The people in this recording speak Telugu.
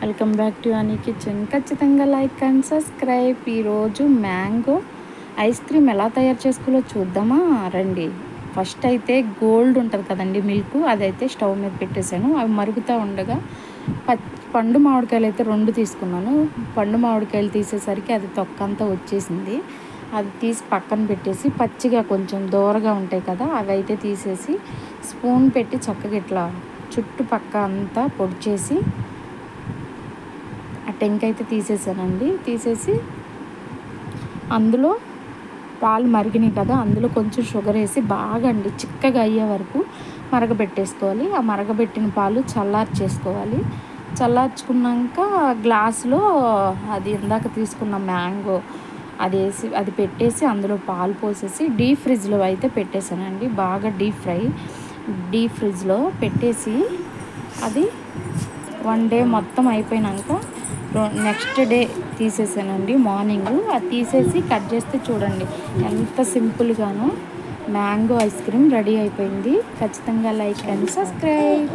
వెల్కమ్ బ్యాక్ టు అనీ కిచెన్. ఖచ్చితంగా లైక్ అండ్ సబ్స్క్రైబ్. ఈరోజు మ్యాంగో ఐస్ క్రీమ్ ఎలా తయారు చేసుకోవాలో చూద్దామా రండి. ఫస్ట్ అయితే గోల్డ్ ఉంటుంది కదండి మిల్క్, అదైతే స్టవ్ మీద పెట్టేశాను. అవి మరుగుతూ ఉండగా పండు మామిడికాయలు అయితే 2 తీసుకున్నాను. పండు మామిడికాయలు తీసేసరికి అది తొక్కంతా వచ్చేసింది. అది తీసి పక్కన పెట్టేసి పచ్చిగా కొంచెం దూరగా ఉంటాయి కదా, అవి అయితే తీసేసి స్పూన్ పెట్టి చక్కగా ఇట్లా చుట్టుపక్క అంతా పొడి చేసి ఆ టెంకాయ అయితే తీసేసానండి. తీసేసి అందులో పాలు మరిగినాయి కదా, అందులో కొంచెం షుగర్ వేసి బాగా చిక్కగా అయ్యే వరకు మరగబెట్టేసుకోవాలి. ఆ మరగబెట్టిన పాలు చల్లార్చేసుకోవాలి. చల్లార్చుకున్నాక గ్లాసులో అది ఇందాక తీసుకున్న మ్యాంగో అది వేసి అది పెట్టేసి అందులో పాలు పోసేసి డీప్ ఫ్రిడ్జ్లో అయితే పెట్టేశానండి. బాగా డీప్ ఫ్రిడ్జ్లో పెట్టేసి అది 1 డే మొత్తం అయిపోయినాక నెక్స్ట్ డే తీసేసానండి. మార్నింగ్ అది తీసేసి కట్ చేస్తే చూడండి ఎంత సింపుల్గానో మ్యాంగో ఐస్ క్రీమ్ రెడీ అయిపోయింది. ఖచ్చితంగా లైక్ అండ్ సబ్స్క్రైబ్.